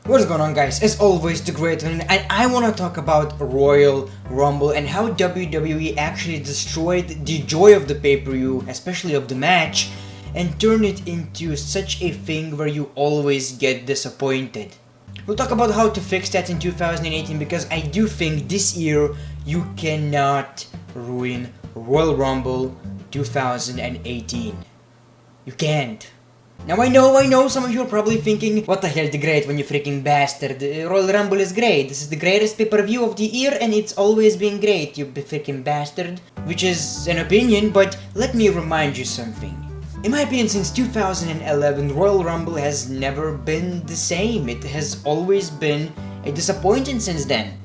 What's going on, guys? As always, TheGreatOne, and I want to talk about Royal Rumble and how WWE actually destroyed the joy of the pay-per-view, especially of the match, and turned it into such a thing where you always get disappointed. We'll talk about how to fix that in 2018 because I do think this year you cannot ruin Royal Rumble 2018. You can't. Now I know, some of you are probably thinking, what the hell, TheGreatOne, you freaking bastard, Royal Rumble is great, this is the greatest pay-per-view of the year and it's always been great, you freaking bastard. Which is an opinion, but let me remind you something. In my opinion, since 2011, Royal Rumble has never been the same, it has always been a disappointment since then.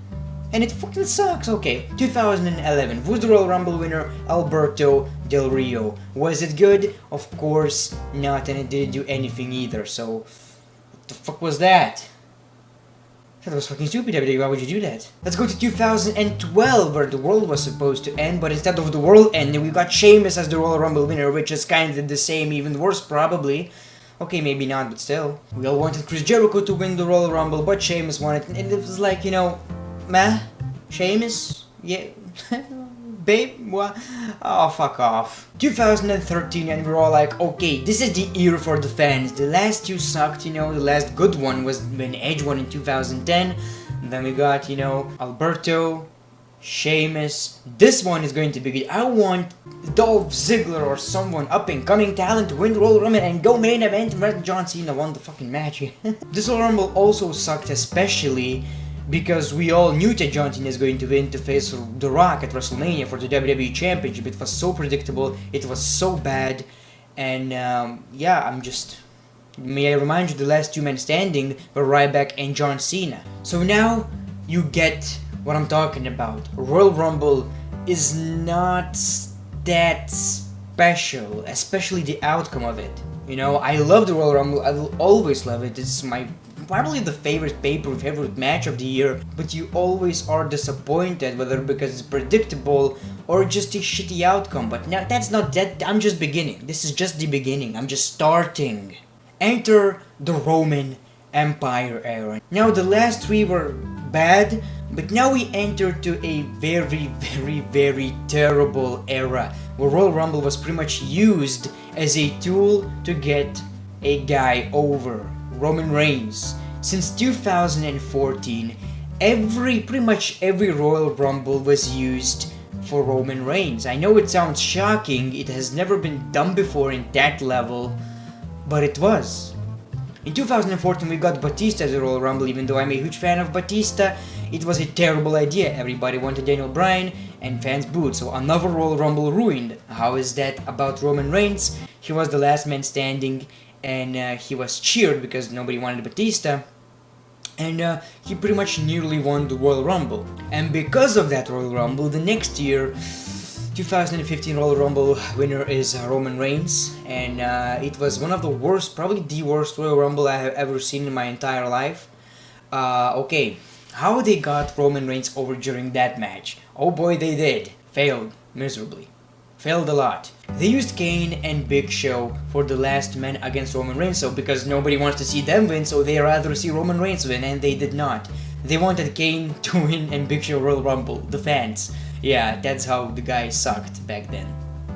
And it fucking sucks. Okay, 2011, who's the Royal Rumble winner? Alberto Del Rio. Was it good? Of course not, and it didn't do anything either, so what the fuck was that? That was fucking stupid, WWE, why would you do that? Let's go to 2012, where the world was supposed to end, but instead of the world ending, we got Sheamus as the Royal Rumble winner, which is kind of the same, even worse probably. Okay, maybe not, but still. We all wanted Chris Jericho to win the Royal Rumble, but Sheamus won it, and it was like, you know, meh? Sheamus? Yeah. Babe? What? Oh, fuck off. 2013, and we're all like, okay, this is the year for the fans. The last two sucked, you know, the last good one was when Edge won in 2010. And then we got, you know, Alberto, Sheamus. This one is going to be good. I want Dolph Ziggler or someone up-and-coming talent to win the Royal Rumble and go main event and John Cena won the fucking match. This Royal Rumble also sucked, especially because we all knew that John Cena is going to win to face The Rock at WrestleMania for the WWE Championship. It was so predictable, it was so bad, and yeah, may I remind you, the last two men standing were Ryback and John Cena. So now you get what I'm talking about. Royal Rumble is not that special, especially the outcome of it. You know, I love the Royal Rumble, I will always love it, it's my probably the favorite favorite match of the year, but you always are disappointed, whether because it's predictable or just a shitty outcome. But now that's not that, I'm just beginning. This is just the beginning. I'm just starting. Enter the Roman Empire era. Now the last three were bad, but now we enter to a very terrible era where Royal Rumble was pretty much used as a tool to get a guy over. Roman Reigns. Since 2014, pretty much every Royal Rumble was used for Roman Reigns. I know it sounds shocking, it has never been done before in that level, but it was. In 2014 we got Batista as the Royal Rumble, even though I'm a huge fan of Batista, it was a terrible idea. Everybody wanted Daniel Bryan and fans booed, so another Royal Rumble ruined. How is that about Roman Reigns? He was the last man standing, and he was cheered because nobody wanted Batista, and he pretty much nearly won the Royal Rumble. And because of that Royal Rumble, the next year, 2015 Royal Rumble winner is Roman Reigns, and it was one of the worst, probably the worst Royal Rumble I have ever seen in my entire life. Okay, how they got Roman Reigns over during that match? Oh boy, they did. Failed miserably. Failed a lot. They used Kane and Big Show for the last man against Roman Reigns, so because nobody wants to see them win, so they rather see Roman Reigns win, and they did not. They wanted Kane to win and Big Show Royal Rumble, the fans. Yeah, that's how the guy sucked back then.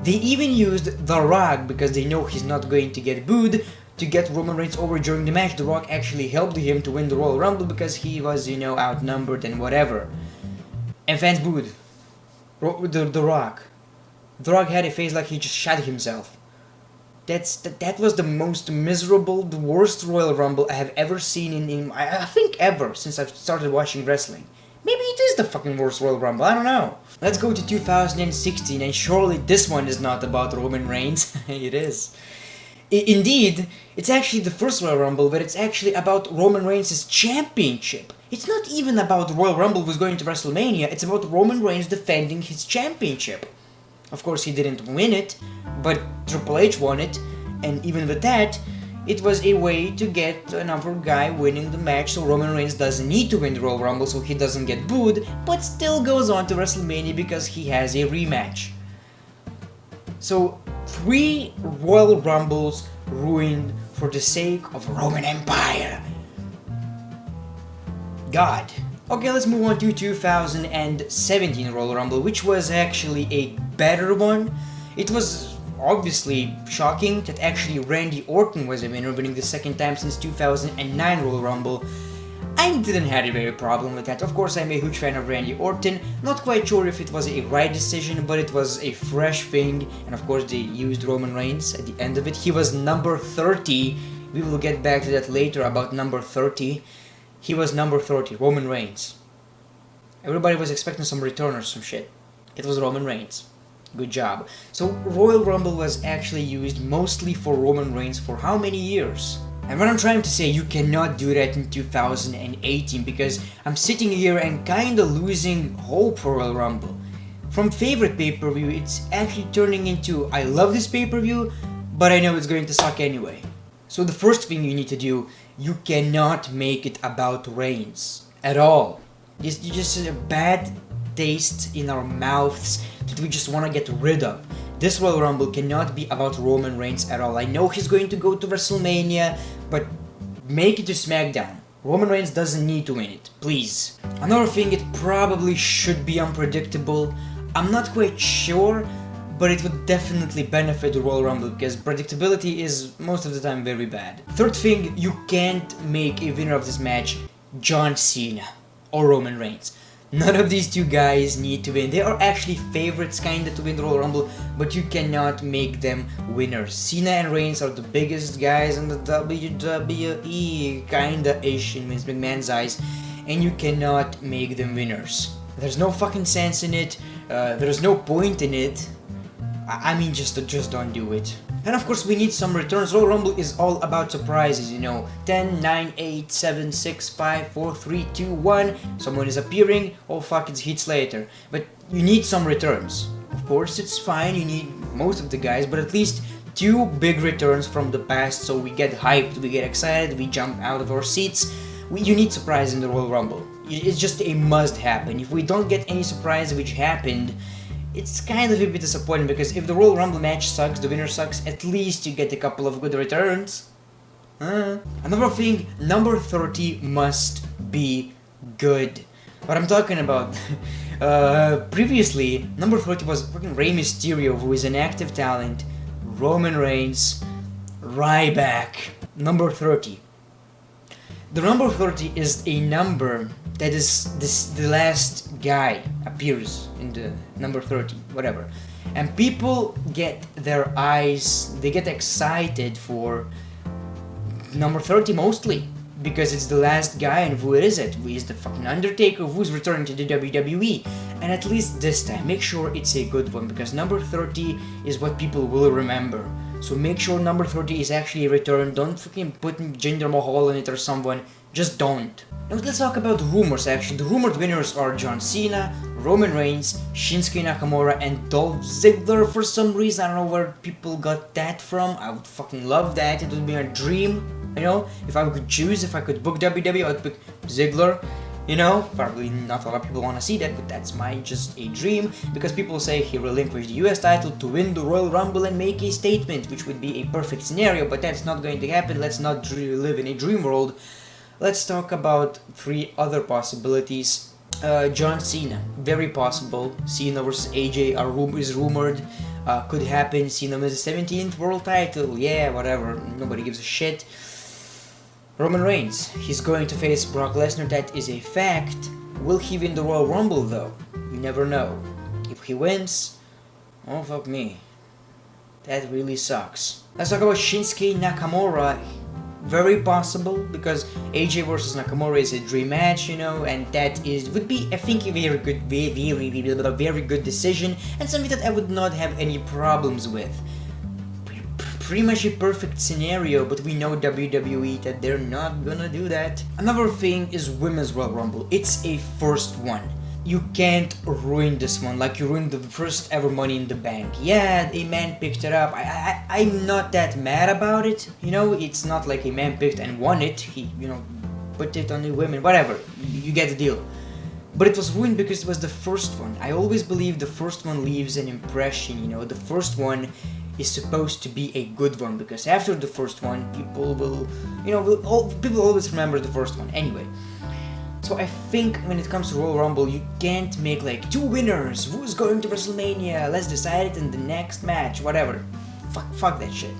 They even used The Rock, because they know he's not going to get booed, to get Roman Reigns over during the match. The Rock actually helped him to win the Royal Rumble because he was, you know, outnumbered and whatever. And fans booed The Rock. The Rock had a face like he just shot himself. That was the most miserable, the worst Royal Rumble I have ever seen in I think ever, since I've started watching wrestling. Maybe it is the fucking worst Royal Rumble, I don't know. Let's go to 2016, and surely this one is not about Roman Reigns. It is. Indeed, it's actually the first Royal Rumble, but it's actually about Roman Reigns' championship. It's not even about Royal Rumble who's going to WrestleMania, it's about Roman Reigns defending his championship. Of course, he didn't win it, but Triple H won it, and even with that, it was a way to get another guy winning the match, so Roman Reigns doesn't need to win the Royal Rumble, so he doesn't get booed, but still goes on to WrestleMania because he has a rematch. So, 3 Royal Rumbles ruined for the sake of Roman Empire. god. Okay, let's move on to 2017 Royal Rumble, which was actually a better one. It was obviously shocking that actually Randy Orton was a winner, winning the second time since 2009 Royal Rumble. I didn't have a very problem with that. Of course, I'm a huge fan of Randy Orton. Not quite sure if it was a right decision, but it was a fresh thing. And of course, they used Roman Reigns at the end of it. He was number 30. We will get back to that later about number 30. He was number 30, Roman Reigns. Everybody was expecting some return or some shit. It was Roman Reigns. Good job. So Royal Rumble was actually used mostly for Roman Reigns for how many years? And what I'm trying to say, you cannot do that in 2018 because I'm sitting here and kinda losing hope for Royal Rumble. From favorite pay-per-view, it's actually turning into I love this pay-per-view, but I know it's going to suck anyway. So the first thing you need to do, you cannot make it about Reigns at all. You just a bad taste in our mouths that we just want to get rid of. This Royal Rumble cannot be about Roman Reigns at all. I know he's going to go to WrestleMania, but make it to SmackDown. Roman Reigns doesn't need to win it, please. Another thing, it probably should be unpredictable. I'm not quite sure, but it would definitely benefit the Royal Rumble because predictability is most of the time very bad. Third thing, you can't make a winner of this match John Cena or Roman Reigns. None of these two guys need to win. They are actually favorites kinda to win the Royal Rumble, but you cannot make them winners. Cena and Reigns are the biggest guys in the WWE, kinda-ish in Vince McMahon's eyes, and you cannot make them winners. There's no fucking sense in it, there's no point in it. I mean, just don't do it. And of course we need some returns. Royal Rumble is all about surprises, you know. 10, 9, 8, 7, 6, 5, 4, 3, 2, 1. Someone is appearing, oh fuck, it's Heath Slater. But you need some returns. Of course it's fine, you need most of the guys, but at least 2 big returns from the past so we get hyped, we get excited, we jump out of our seats. You need surprise in the Royal Rumble. It's just a must happen. If we don't get any surprise which happened, it's kind of a bit disappointing because if the Royal Rumble match sucks, the winner sucks, at least you get a couple of good returns. Another thing, number 30 must be good. What I'm talking about, previously, number 30 was fucking Rey Mysterio, who is an active talent, Roman Reigns, Ryback, number 30. The number 30 is a number that is the last guy appears in the number 30, whatever. And people get their eyes, they get excited for number 30 mostly, because it's the last guy, and who is it? Who is the fucking Undertaker, who's returning to the WWE? And at least this time, make sure it's a good one, because number 30 is what people will remember. So make sure number 30 is actually a return. Don't fucking put Jinder Mahal in it or someone. Just don't. Now let's talk about rumors actually. The rumored winners are John Cena, Roman Reigns, Shinsuke Nakamura, and Dolph Ziggler. For some reason, I don't know where people got that from. I would fucking love that. It would be a dream, you know? If I could choose, if I could book WWE, I would pick Ziggler. You know, probably not a lot of people want to see that, but that's just a dream, because people say he relinquished the US title to win the Royal Rumble and make a statement, which would be a perfect scenario, but that's not going to happen. Let's not live in a dream world. Let's talk about 3 other possibilities. John Cena, very possible. Cena versus AJ is rumored, could happen. Cena wins the 17th world title, yeah, whatever, nobody gives a shit. Roman Reigns, he's going to face Brock Lesnar, that is a fact. Will he win the Royal Rumble though? You never know. If he wins, oh fuck me, that really sucks. Let's talk about Shinsuke Nakamura. Very possible, because AJ versus Nakamura is a dream match, you know, and that would be, I think, a very good decision, and something that I would not have any problems with. Pretty much a perfect scenario, but we know WWE that they're not gonna do that. Another thing is Women's Royal Rumble. It's a first one. You can't ruin this one like you ruined the first ever Money in the Bank. Yeah, a man picked it up. I'm not that mad about it. You know, it's not like a man picked and won it. He, you know, put it on the women, whatever. You get the deal. But it was ruined because it was the first one. I always believe the first one leaves an impression, you know. The first one is supposed to be a good one, because after the first one, people will, you know, people always remember the first one. Anyway. So I think when it comes to Royal Rumble, you can't make like 2 winners. Who's going to WrestleMania? Let's decide it in the next match. Whatever. Fuck that shit.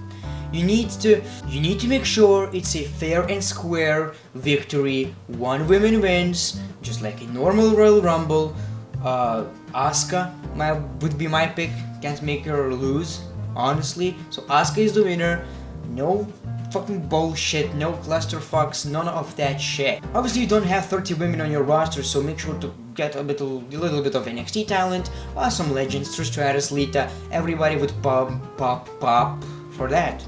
You need to make sure it's a fair and square victory. 1 woman wins, just like a normal Royal Rumble. Asuka would be my pick. Can't make her lose, honestly. So Asuka is the winner. No fucking bullshit, no clusterfucks, none of that shit. Obviously you don't have 30 women on your roster, so make sure to get a little bit of NXT talent, some legends, Trish Stratus, Lita, everybody would pop for that.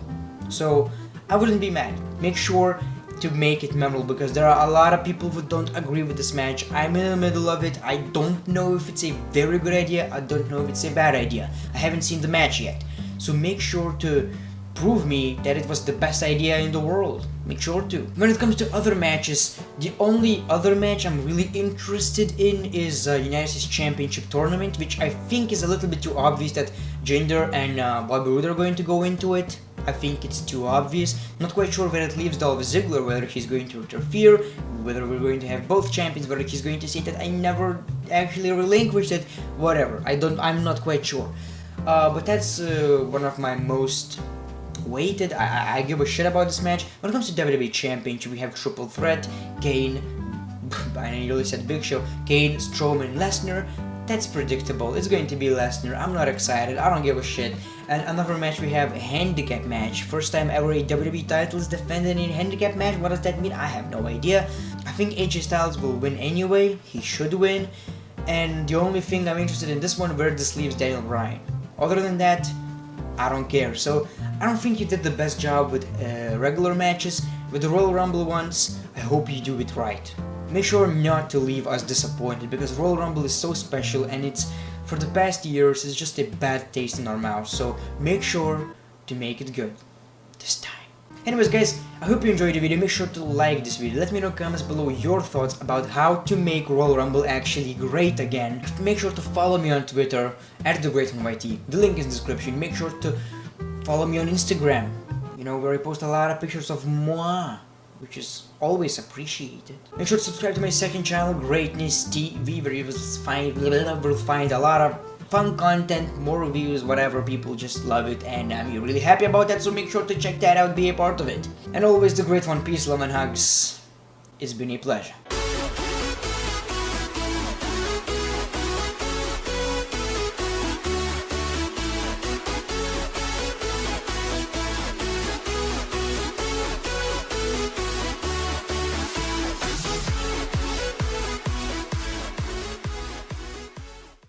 So I wouldn't be mad. Make sure to make it memorable, because there are a lot of people who don't agree with this match. I'm in the middle of it. I don't know if it's a very good idea, I don't know if it's a bad idea. I haven't seen the match yet. So make sure to prove me that it was the best idea in the world. Make sure to. When it comes to other matches, the only other match I'm really interested in is United States Championship Tournament, which I think is a little bit too obvious that Jinder and Bobby Roode are going to go into it. I think it's too obvious. Not quite sure where it leaves Dolph Ziggler, whether he's going to interfere, whether we're going to have both champions, whether he's going to say that I never actually relinquished it, whatever. I'm not quite sure. But that's one of my most waited. I give a shit about this match. When it comes to WWE Championship, we have Triple Threat, Kane, I nearly said Big Show, Kane, Strowman, Lesnar. That's predictable. It's going to be Lesnar. I'm not excited. I don't give a shit. And another match, we have a handicap match. First time ever a WWE title is defended in a handicap match. What does that mean? I have no idea. I think AJ Styles will win anyway. He should win. And the only thing I'm interested in this one, where this leaves Daniel Bryan. Other than that, I don't care. So I don't think you did the best job with regular matches. With the Royal Rumble ones, I hope you do it right. Make sure not to leave us disappointed, because Royal Rumble is so special, and it's, for the past years, it's just a bad taste in our mouths. So make sure to make it good this time. Anyways guys, I hope you enjoyed the video. Make sure to like this video. Let me know in the comments below your thoughts about how to make Royal Rumble actually great again. Make sure to follow me on Twitter at TheGreatOne. The link is in the description. Make sure to follow me on Instagram, you know, where I post a lot of pictures of moi, which is always appreciated. Make sure to subscribe to my second channel, Greatness TV, where you will find a lot of fun content, more reviews, whatever. People just love it, and I'm really happy about that, so make sure to check that out, be a part of it. And always the great one, peace, love and hugs. It's been a pleasure.